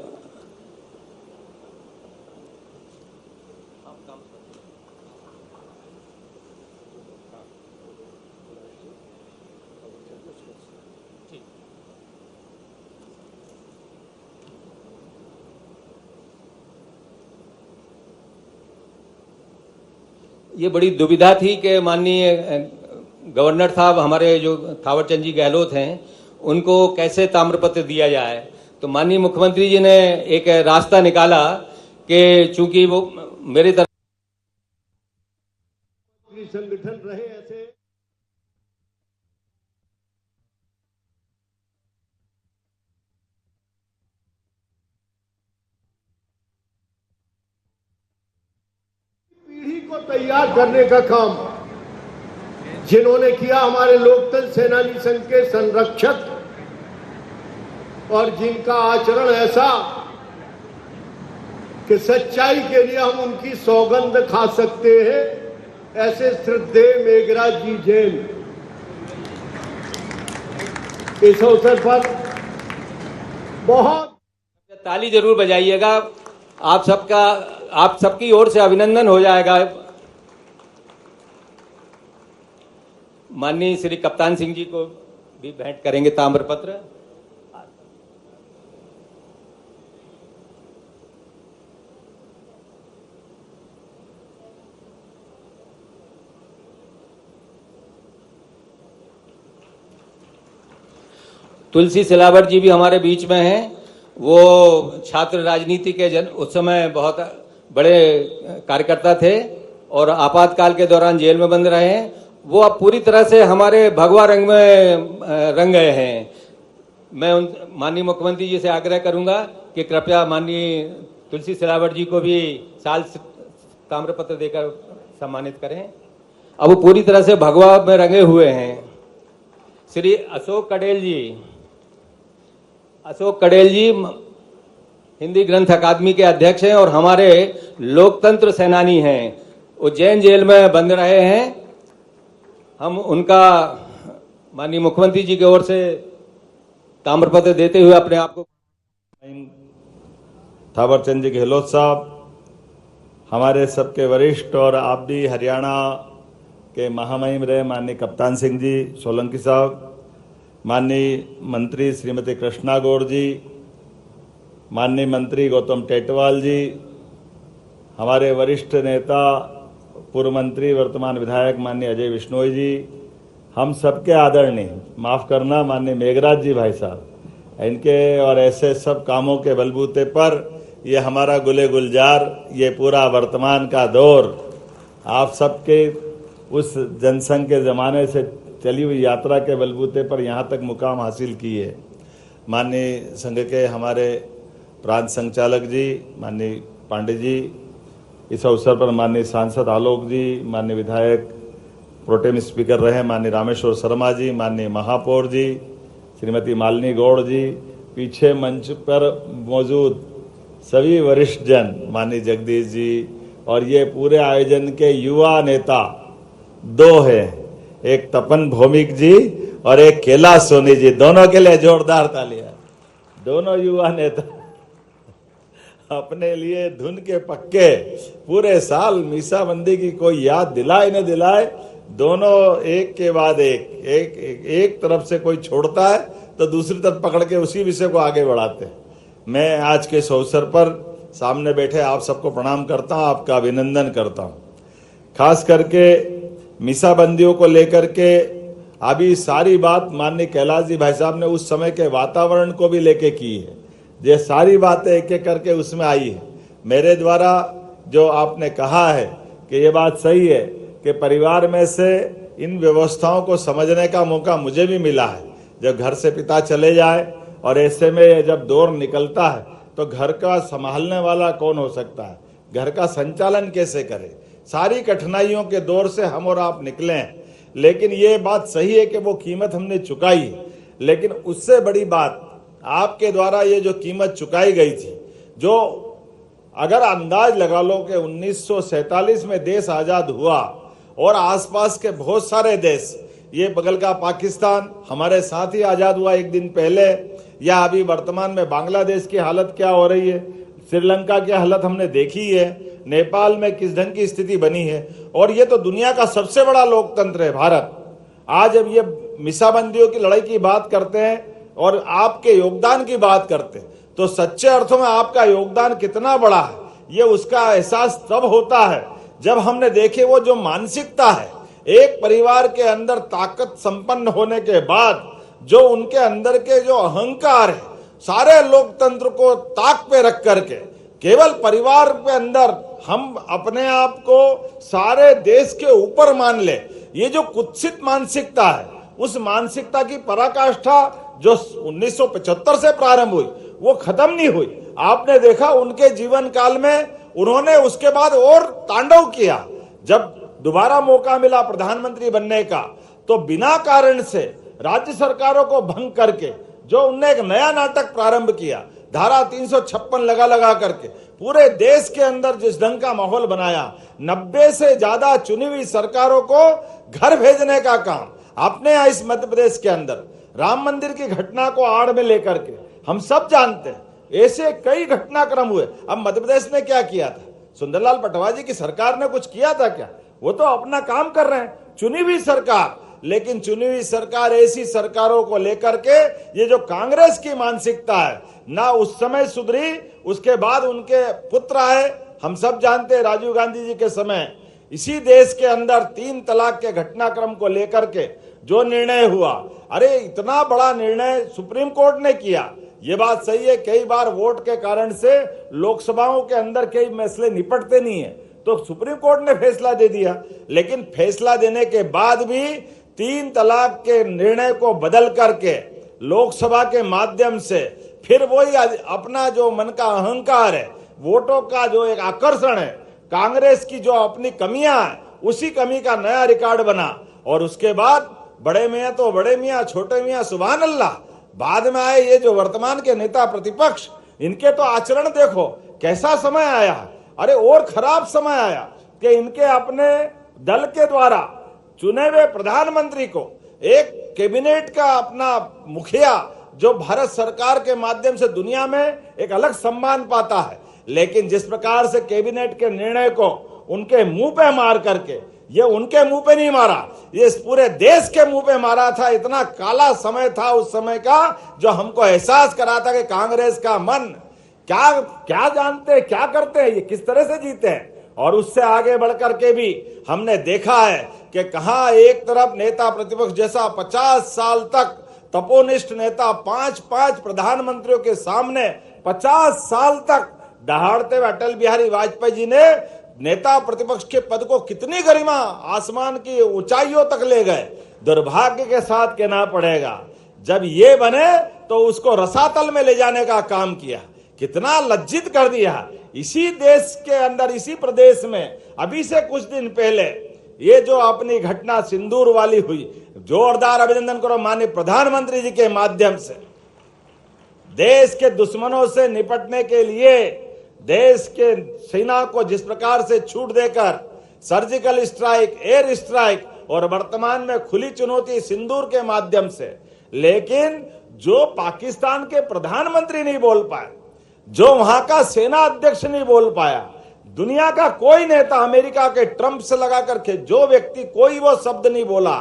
Speaker 2: ये बड़ी दुविधा थी कि माननीय गवर्नर साहब हमारे जो थावरचंद जी गहलोत हैं उनको कैसे ताम्रपत्र दिया जाए, तो माननीय मुख्यमंत्री जी ने एक रास्ता निकाला कि चूंकि वो मेरी तरफ
Speaker 13: संगठन रहे ऐसे पीढ़ी को तैयार करने का काम जिन्होंने किया, हमारे लोकतंत्र सेनानी संघ के संरक्षक, और जिनका आचरण ऐसा कि सच्चाई के लिए हम उनकी सौगंध खा सकते हैं, ऐसे श्रद्धेय मेघराज जी जैन इस अवसर पर बहुत
Speaker 2: ताली जरूर बजाइएगा। आप सबकी ओर से अभिनंदन हो जाएगा। माननीय श्री कप्तान सिंह जी को भी भेंट करेंगे ताम्रपत्र। तुलसी सिलावट जी भी हमारे बीच में हैं। वो छात्र राजनीति के उस समय बहुत बड़े कार्यकर्ता थे और आपातकाल के दौरान जेल में बंद रहे हैं। वो अब पूरी तरह से हमारे भगवा रंग में रंग गए हैं। मैं उन माननीय मुख्यमंत्री जी से आग्रह करूंगा कि कृपया माननीय तुलसी सिलावट जी को भी साल ताम्रपत्र देकर सम्मानित करें। अब वो पूरी तरह से भगवा में रंगे हुए हैं। श्री अशोक कड़ेल जी हिंदी ग्रंथ अकादमी के अध्यक्ष हैं और हमारे लोकतंत्र सेनानी हैं। उज्जैन जेल में बंद रहे हैं। हम उनका माननीय मुख्यमंत्री जी की ओर से ताम्रपत्र देते हुए अपने आप को
Speaker 14: थावरचंद जी गहलोत साहब, हमारे सबके वरिष्ठ, और आप भी हरियाणा के महामहिम रहे माननीय कप्तान सिंह जी सोलंकी साहब, माननीय मंत्री श्रीमती कृष्णा गौड़ जी, माननीय मंत्री गौतम टेटवाल जी, हमारे वरिष्ठ नेता पूर्व मंत्री वर्तमान विधायक माननीय अजय बिश्नोई जी, हम सबके आदरणीय, माफ करना माननीय मेघराज जी भाई साहब, इनके और ऐसे सब कामों के बलबूते पर ये हमारा गुले गुलजार, ये पूरा वर्तमान का दौर आप सबके उस जनसंघ के ज़माने से चली हुई यात्रा के बलबूते पर यहाँ तक मुकाम हासिल की है। माननीय संघ के हमारे प्रांत संचालक जी, माननीय पांडे जी, इस अवसर पर माननीय सांसद आलोक जी, माननीय विधायक प्रोटेम स्पीकर रहे माननीय रामेश्वर शर्मा जी, माननीय महापौर जी, श्रीमती मालिनी गौड़ जी, पीछे मंच पर मौजूद सभी वरिष्ठ जन, माननीय जगदीश जी, और ये पूरे आयोजन के युवा नेता दो हैं, एक तपन भौमिक जी और एक कैलाश सोनी जी, दोनों के लिए जोरदार तालियां। दोनों युवा नेता अपने लिए धुन के पक्के, पूरे साल मीसाबंदी की कोई याद दिलाए न दिलाए, दोनों एक के बाद एक तरफ से कोई छोड़ता है तो दूसरी तरफ पकड़ के उसी विषय को आगे बढ़ाते हैं। मैं आज के इस अवसर पर सामने बैठे आप सबको प्रणाम करता हूं, आपका अभिनंदन करता हूं। खास करके मीसाबंदियों को लेकर के अभी सारी बात माननीय कैलाश जी भाई साहब ने उस समय के वातावरण को भी लेके की है। ये सारी बातें एक एक करके उसमें आई है। मेरे द्वारा जो आपने कहा है कि ये बात सही है कि परिवार में से इन व्यवस्थाओं को समझने का मौका मुझे भी मिला है। जब घर से पिता चले जाए और ऐसे में जब दौर निकलता है तो घर का संभालने वाला कौन हो सकता है, घर का संचालन कैसे करे, सारी कठिनाइयों के दौर से हम और आप निकले हैं। लेकिन ये बात सही है कि वो कीमत हमने चुकाई है, लेकिन उससे बड़ी बात आपके द्वारा ये जो कीमत चुकाई गई थी, जो अगर अंदाज लगा लो कि 1947 में देश आजाद हुआ और आसपास के बहुत सारे देश, ये बगल का पाकिस्तान हमारे साथ ही आजाद हुआ एक दिन पहले, या अभी वर्तमान में बांग्लादेश की हालत क्या हो रही है, श्रीलंका की हालत हमने देखी है, नेपाल में किस ढंग की स्थिति बनी है, और ये तो दुनिया का सबसे बड़ा लोकतंत्र है भारत। आज अब ये मीसाबंदियों की लड़ाई की बात करते हैं और आपके योगदान की बात करते हैं, तो सच्चे अर्थों में आपका योगदान कितना बड़ा है ये उसका एहसास तब होता है जब हमने देखे वो जो मानसिकता है एक परिवार के अंदर ताकत संपन्न होने के बाद, जो उनके अंदर के जो अहंकार है, सारे लोकतंत्र को ताक पे रख करके केवल परिवार के अंदर हम अपने आप को सारे देश के ऊपर मान ले, ये जो कुत्सित मानसिकता है, उस मानसिकता की पराकाष्ठा जो 1975 से प्रारंभ हुई वो खत्म नहीं हुई। आपने देखा उनके जीवन काल में उन्होंने उसके बाद और तांडव किया। जब दोबारा मौका मिला प्रधानमंत्री बनने का तो बिना कारण से राज्य सरकारों को भंग करके जो उनने एक नया नाटक प्रारंभ किया, धारा 356 लगा करके पूरे देश के अंदर जिस ढंग का माहौल बनाया, 90 से ज्यादा चुनी हुई सरकारों को घर भेजने का काम आपने इस मध्य प्रदेश के अंदर राम मंदिर की घटना को आड़ में लेकर के, हम सब जानते हैं ऐसे कई घटनाक्रम हुए। अब मध्य प्रदेश ने क्या किया था, सुंदरलाल पटवा जी की सरकार ने कुछ किया था क्या? वो तो अपना काम कर रहे हैं, चुनी हुई सरकार। लेकिन चुनी हुई सरकार ऐसी सरकारों को लेकर के ये जो कांग्रेस की मानसिकता है ना उस समय सुधरी, उसके बाद उनके पुत्र आए, हम सब जानते हैं राजीव गांधी जी के समय इसी देश के अंदर 3 तलाक के घटनाक्रम को लेकर के जो निर्णय हुआ, अरे इतना बड़ा निर्णय सुप्रीम कोर्ट ने किया। ये बात सही है, कई बार वोट के कारण से लोकसभाओं के अंदर कई मसले निपटते नहीं है, तो सुप्रीम कोर्ट ने फैसला दे दिया। लेकिन फैसला देने के बाद भी 3 तलाक के निर्णय को बदल करके लोकसभा के माध्यम से फिर वही अपना जो मन का अहंकार है, वोटों का जो एक आकर्षण है, कांग्रेस की जो अपनी कमियां है, उसी कमी का नया रिकॉर्ड बना। और उसके बाद बड़े मियां तो बड़े मियां, छोटे मियां सुभान अल्लाह। बाद में आए ये जो वर्तमान के नेता प्रतिपक्ष, इनके तो आचरण देखो कैसा समय आया। अरे और खराब समय आया कि इनके अपने दल के द्वारा चुने हुए प्रधानमंत्री को एक कैबिनेट का अपना मुखिया जो भारत सरकार के माध्यम से दुनिया में एक अलग सम्मान पाता है, लेकिन जिस प्रकार से कैबिनेट के निर्णय को उनके मुंह पे मार करके, ये उनके मुंह पे नहीं मारा, ये इस पूरे देश के मुंह पे मारा था। इतना काला समय था उस समय का जो हमको एहसास करा था कि कांग्रेस का मन क्या जानते, क्या करते हैं, ये किस तरह से जीते हैं। और उससे आगे बढ़कर के भी हमने देखा है कि कहां एक तरफ नेता प्रतिपक्ष जैसा 50 साल तक तपोनिष्ठ नेता 5 प्रधानमंत्रियों के सामने 50 साल तक दहाड़ते हुए अटल बिहारी वाजपेयी जी ने नेता प्रतिपक्ष के पद को कितनी गरिमा, आसमान की ऊंचाइयों तक ले गए। दुर्भाग्य के साथ कहना पड़ेगा, जब ये बने तो उसको रसातल में ले जाने का काम किया, कितना लज्जित कर दिया। इसी देश के अंदर, इसी प्रदेश में अभी से कुछ दिन पहले ये जो अपनी घटना सिंदूर वाली हुई, जोरदार अभिनंदन करो माननीय प्रधानमंत्री जी के माध्यम से। देश के दुश्मनों से निपटने के लिए देश के सेना को जिस प्रकार से छूट देकर सर्जिकल स्ट्राइक, एयर स्ट्राइक और वर्तमान में खुली चुनौती सिंदूर के माध्यम से, लेकिन जो पाकिस्तान के प्रधानमंत्री नहीं बोल पाए, जो वहां का सेना अध्यक्ष नहीं बोल पाया, दुनिया का कोई नेता, अमेरिका के ट्रंप से लगा करके जो व्यक्ति कोई वो शब्द नहीं बोला,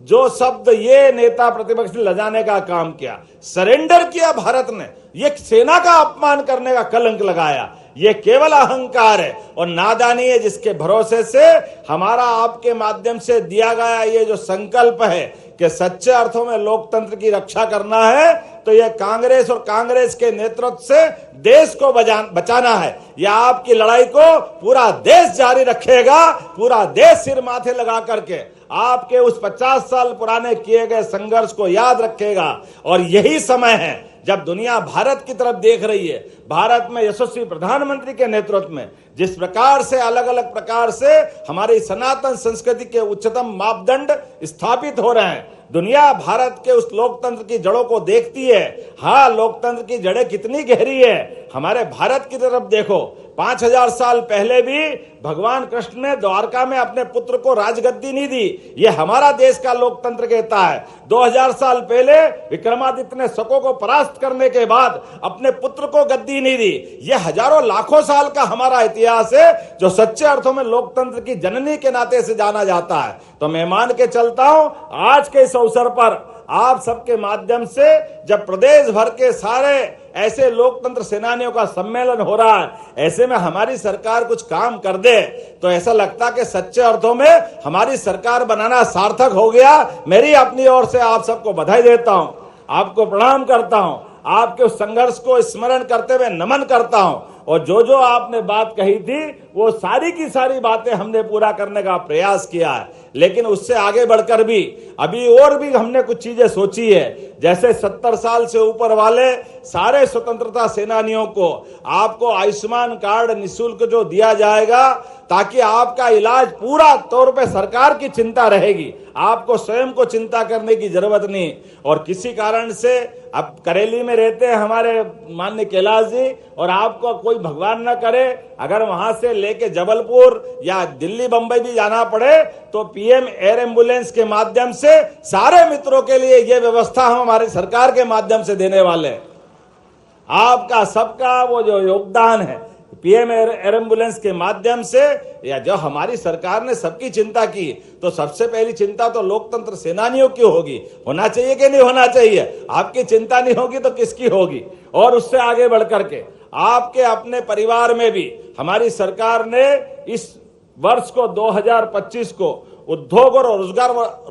Speaker 14: जो शब्द ये नेता प्रतिपक्ष ने लजाने का काम किया, सरेंडर किया भारत ने, ये सेना का अपमान करने का कलंक लगाया। ये केवल अहंकार है और नादानी है, जिसके भरोसे से हमारा आपके माध्यम से दिया गया ये जो संकल्प है कि सच्चे अर्थों में लोकतंत्र की रक्षा करना है, तो ये कांग्रेस और कांग्रेस के नेतृत्व से देश को बचाना है। यह आपकी लड़ाई को पूरा देश जारी रखेगा, पूरा देश सिर माथे लगा करके आपके उस 50 साल पुराने किए गए संघर्ष को याद रखेगा। और यही समय है जब दुनिया भारत की तरफ देख रही है। भारत में यशस्वी प्रधानमंत्री के नेतृत्व में जिस प्रकार से अलग अलग प्रकार से हमारी सनातन संस्कृति के उच्चतम मापदंड स्थापित हो रहे हैं, दुनिया भारत के उस लोकतंत्र की जड़ों को देखती है। हाँ, लोकतंत्र की जड़ें कितनी गहरी है। हमारे भारत की तरफ देखो, 5000 साल पहले भी भगवान कृष्ण ने द्वारका में अपने पुत्र को राजगद्दी नहीं दी। ये हमारा देश का लोकतंत्र कहता है। 2000 साल पहले विक्रमादित्य ने शकों को परास्त करने के बाद अपने पुत्र को गद्दी नहीं दी। ये हजारों लाखों साल का हमारा इतिहास है, जो सच्चे अर्थों में लोकतंत्र की जननी के नाते से जाना जाता है। तो मैं मान के चलता हूं, आज के इस अवसर पर आप सबके माध्यम से जब प्रदेश भर के सारे ऐसे लोकतंत्र सेनानियों का सम्मेलन हो रहा है, ऐसे में हमारी सरकार कुछ काम कर दे तो ऐसा लगता कि सच्चे अर्थों में हमारी सरकार बनाना सार्थक हो गया। मेरी अपनी ओर से आप सबको बधाई देता हूं, आपको प्रणाम करता हूं, आपके उस संघर्ष को स्मरण करते हुए नमन करता हूं। और जो जो आपने बात कही थी वो सारी की सारी बातें हमने पूरा करने का प्रयास किया है। लेकिन उससे आगे बढ़कर भी अभी और भी हमने कुछ चीजें सोची है। जैसे 70 साल से ऊपर वाले सारे स्वतंत्रता सेनानियों को आपको आयुष्मान कार्ड निःशुल्क जो दिया जाएगा, ताकि आपका इलाज पूरा तौर पे सरकार की चिंता रहेगी, आपको स्वयं को चिंता करने की जरूरत नहीं। और किसी कारण से अब करेली में रहते हैं हमारे माननीय कैलाश जी, और आपको कोई भगवान न करे अगर वहां से लेके जबलपुर या दिल्ली बंबई भी जाना पड़े, तो पीएम एयर एम्बुलेंस के माध्यम से सारे मित्रों के लिए ये व्यवस्था हम हमारी सरकार के माध्यम से देने वाले। आपका सबका वो जो योगदान है पीएम एयर एम्बुलेंस के माध्यम से, या जो हमारी सरकार ने सबकी चिंता की, तो सबसे पहली चिंता तो लोकतंत्र सेनानियों की होगी। होना चाहिए कि नहीं होना चाहिए? आपकी चिंता नहीं होगी तो किसकी होगी? और उससे आगे बढ़कर के आपके अपने परिवार में भी हमारी सरकार ने इस वर्ष को 2025 को उद्योग और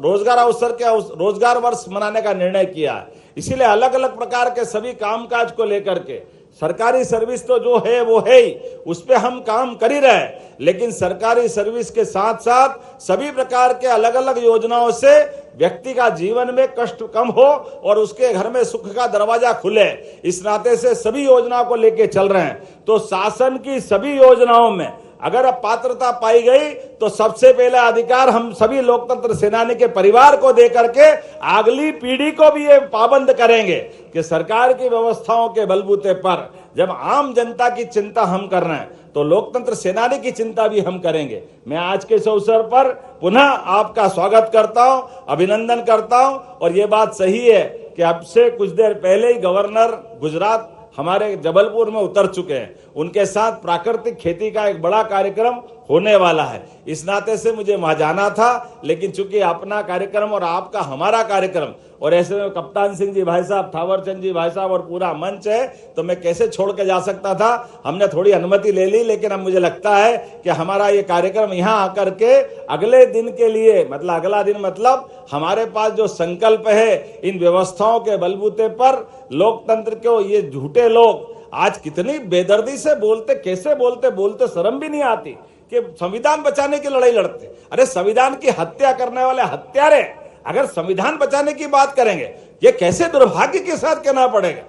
Speaker 14: रोजगार अवसर के रोजगार वर्ष मनाने का निर्णय किया है। इसीलिए अलग अलग प्रकार के सभी कामकाज को लेकर के सरकारी सर्विस तो जो है वो है ही, उस पे हम काम कर ही रहे, लेकिन सरकारी सर्विस के साथ साथ सभी प्रकार के अलग अलग योजनाओं से व्यक्ति का जीवन में कष्ट कम हो और उसके घर में सुख का दरवाजा खुले, इस नाते से सभी योजनाओं को लेके चल रहे हैं। तो शासन की सभी योजनाओं में अगर अब पात्रता पाई गई तो सबसे पहला अधिकार हम सभी लोकतंत्र सेनानी के परिवार को दे करके अगली पीढ़ी को भी ये पाबंद करेंगे कि सरकार की व्यवस्थाओं के बलबूते पर जब आम जनता की चिंता हम कर रहे हैं तो लोकतंत्र सेनानी की चिंता भी हम करेंगे। मैं आज के इस अवसर पर पुनः आपका स्वागत करता हूं, अभिनंदन करता हूं। और ये बात सही है कि अब से कुछ देर पहले ही गवर्नर गुजरात हमारे जबलपुर में उतर चुके हैं, उनके साथ प्राकृतिक खेती का एक बड़ा कार्यक्रम होने वाला है। इस नाते से मुझे वहां जाना था, लेकिन चूंकि अपना कार्यक्रम और आपका हमारा कार्यक्रम, और ऐसे में कप्तान सिंह जी भाई साहब, थावरचंद जी भाई साहब और पूरा मंच है, तो मैं कैसे छोड़ के जा सकता था। हमने थोड़ी अनुमति ले ली, लेकिन अब मुझे लगता है कि हमारा ये कार्यक्रम यहाँ आकर के अगले दिन के लिए, मतलब अगला दिन मतलब हमारे पास जो संकल्प है इन व्यवस्थाओं के बलबूते पर लोकतंत्र को ये झूठे लोग आज कितनी बेदर्दी से बोलते, कैसे बोलते शर्म भी नहीं आती। कि संविधान बचाने की लड़ाई लड़ते। अरे संविधान की हत्या करने वाले हत्यारे अगर संविधान बचाने की बात करेंगे, ये कैसे दुर्भाग्य के साथ कहना पड़ेगा।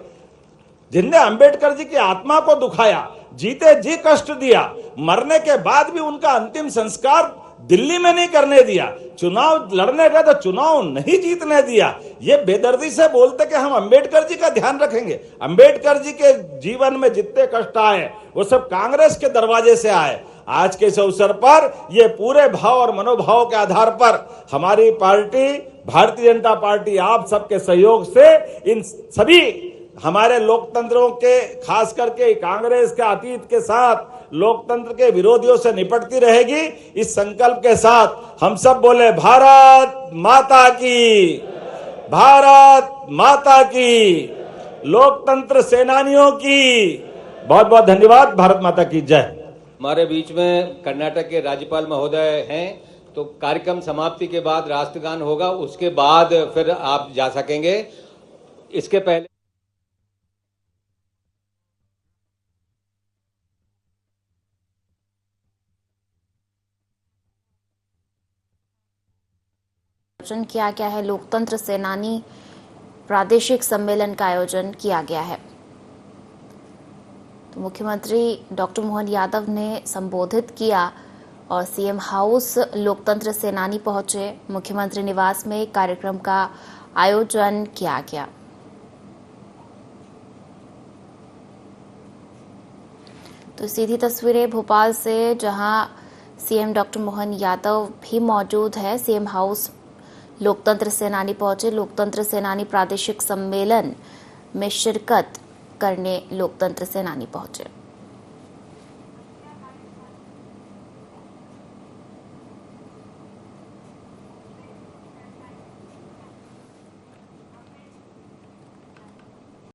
Speaker 14: जिनने अंबेडकर जी की आत्मा को दुखाया, जीते जी कष्ट दिया, मरने के बाद भी उनका अंतिम संस्कार दिल्ली में नहीं करने दिया, चुनाव लड़ने गए तो चुनाव नहीं जीतने दिया, ये बेदर्दी से बोलते कि हम अंबेडकर जी का ध्यान रखेंगे। अंबेडकर जी के जीवन में जितने कष्ट आए वो सब कांग्रेस के दरवाजे से आए। आज के इस अवसर पर ये पूरे भाव और मनोभाव के आधार पर हमारी पार्टी भारतीय जनता पार्टी आप सबके सहयोग से इन सभी हमारे लोकतंत्रों के, खास करके कांग्रेस के अतीत के साथ लोकतंत्र के विरोधियों से निपटती रहेगी। इस संकल्प के साथ हम सब बोले भारत माता की, भारत माता की, लोकतंत्र सेनानियों की बहुत बहुत धन्यवाद। भारत माता की जय।
Speaker 2: हमारे बीच में कर्नाटक के राज्यपाल महोदय हैं, तो कार्यक्रम समाप्ति के बाद राष्ट्रगान होगा, उसके बाद फिर आप जा सकेंगे। इसके पहले
Speaker 1: आयोजन किया गया है। लोकतंत्र सेनानी प्रादेशिक सम्मेलन का आयोजन किया गया है। तो मुख्यमंत्री डॉक्टर मोहन यादव ने संबोधित किया और सीएम हाउस लोकतंत्र सेनानी पहुंचे। मुख्यमंत्री निवास में कार्यक्रम का आयोजन किया गया। तो सीधी तस्वीरें भोपाल से, जहां सीएम डॉक्टर मोहन यादव भी मौजूद है। सीएम हाउस लोकतंत्र सेनानी पहुंचे। लोकतंत्र सेनानी प्रादेशिक सम्मेलन में शिरकत करने लोकतंत्र सेनानी पहुंचे।